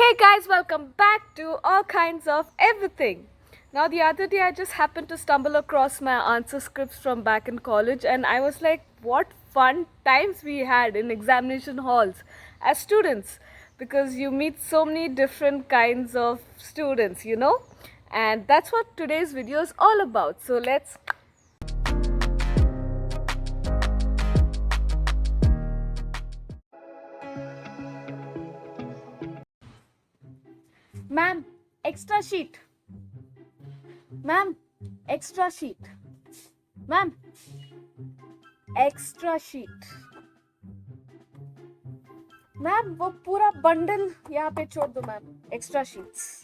Hey guys, welcome back to All Kinds of Everything. Now, the other day I just happened to stumble across my answer scripts from back in college, and I was like, what fun times we had in examination halls as students, because you meet so many different kinds of students. And that's what today's video is all about. So, let's. Ma'am, extra sheet. Ma'am, extra sheet. Ma'am, extra sheet. Ma'am वो पूरा bundle यहाँ पे छोड़ दो ma'am. Extra sheets.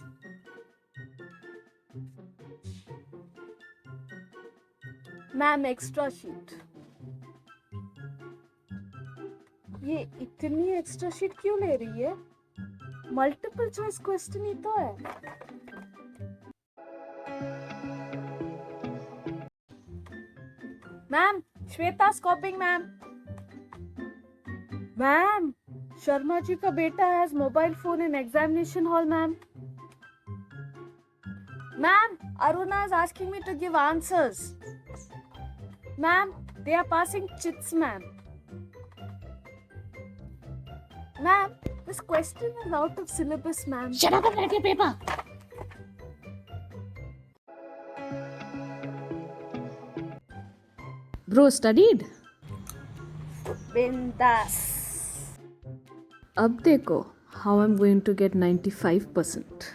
Ma'am extra sheet. ये इतनी extra sheet क्यों ले रही है? मल्टीपल चॉइस क्वेश्चन ही तो है. मैम श्वेता स्कॉपिंग. मैम मैम शर्मा जी का बेटा has mobile phone in examination hall. Ma'am ma'am Aruna is asking me to give answers. Ma'am they are passing chits. Ma'am ma'am this question is out of syllabus. Ma'am Shut up and write your paper. Bro studied. बिंदास. अब देखो how I'm going to get 95%.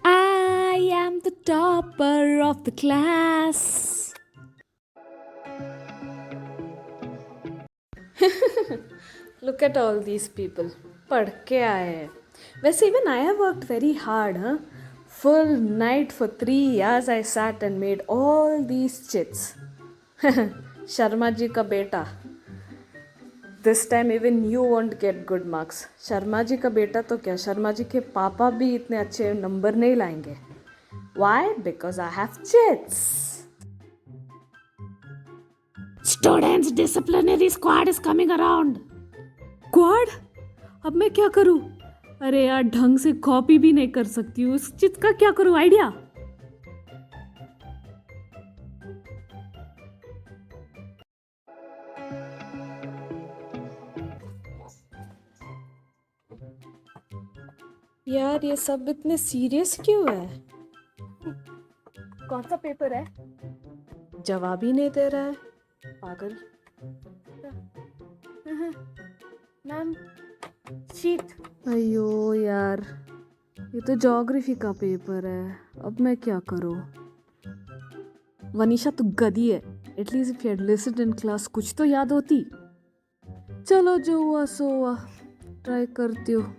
I am the topper of the class. Look at all these people. पढ़ के आए हैं. वैसे even I have worked very hard, huh? Full night for 3 hours I sat and made all these chits. Sharma ji का बेटा. This time even you won't get good marks. Sharma ji का बेटा तो क्या, शर्मा जी के पापा भी इतने अच्छे नंबर नहीं लाएंगे. Why? Because I have chits. Students, disciplinary squad is coming around. Squad? अब मैं क्या करूं? अरे यार ढंग से कॉपी भी नहीं कर सकती हूँ. उस चिट का क्या करूं? आइडिया. यार ये सब इतने सीरियस क्यों है? कौन सा पेपर है? जवाब ही नहीं दे रहा है. पागल. Ma'am sheet. अयो यार ये तो ज्योग्राफी का पेपर है. अब मैं क्या करूं? वनीशा तू गधी है. At least if you had listened in class कुछ तो याद होती. चलो जो हुआ सो हुआ. ट्राई करती हूँ.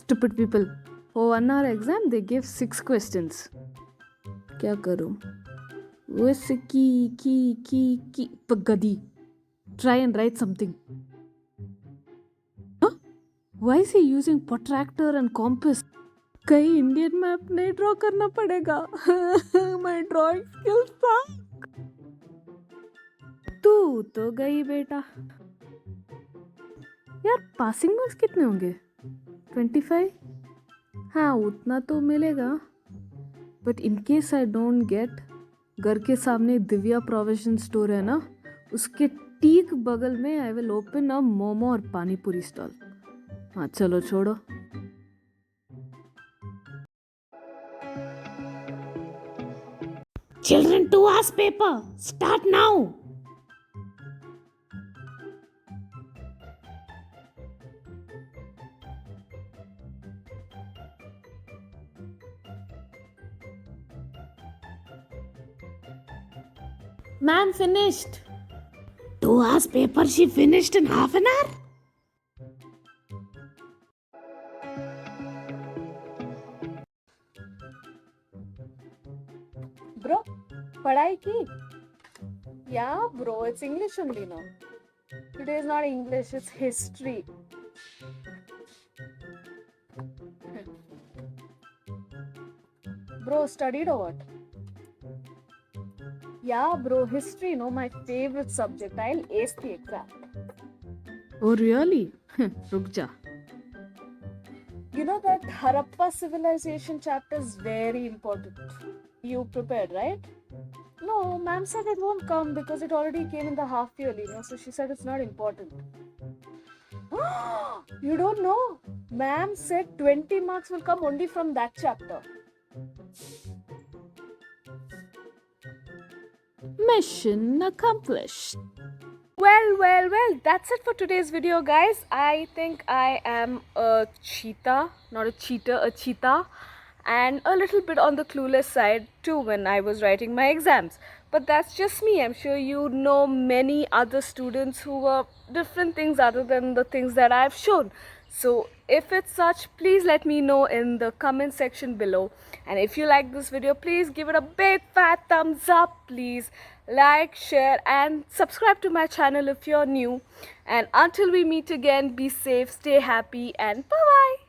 Stupid people. For 1 hour exam they give 6 questions. क्या करूं? की गधी. Try and write something. Huh? Why is he using protractor and compass? कहीं इंडियन मैप नहीं ड्रॉ करना पड़ेगा. My drawing skills suck. तू तो गई बेटा. यार पासिंग मार्क्स कितने होंगे? 25? हाँ उतना तो मिलेगा. But in case I don't get, घर के सामने दिव्या प्रोविजन स्टोर है ना, उसके ठीक बगल में I will open a momo और पानी पूरी स्टॉल. हाँ चलो छोड़ो. Children, 2 hours paper. Start now. Ma'am finished. 2 hours paper she finished in half an hour? Bro, पढ़ाई की? Yeah, bro, it's English only now. Today is not English, it's history. Bro, studied or what? Yeah, bro, history, no, my favorite subject. I'll ace the exam. Oh really? रुक जा. You know that Harappa civilization chapter is very important. You prepared, right? No, ma'am said it won't come because it already came in the half yearly, no? So she said it's not important. You don't know? Ma'am said 20 marks will come only from that chapter. Mission accomplished. Well, that's it for today's video, guys. I think I am a cheetah, not a cheater, a cheetah, and a little bit on the clueless side too when I was writing my exams. But that's just me. I'm sure you know many other students who are different things other than the things that I've shown. So if it's such, please let me know in the comment section below. And if you like this video, please give it a big fat thumbs up. Please like, share and subscribe to my channel if you're new. And until we meet again, be safe, stay happy and bye bye.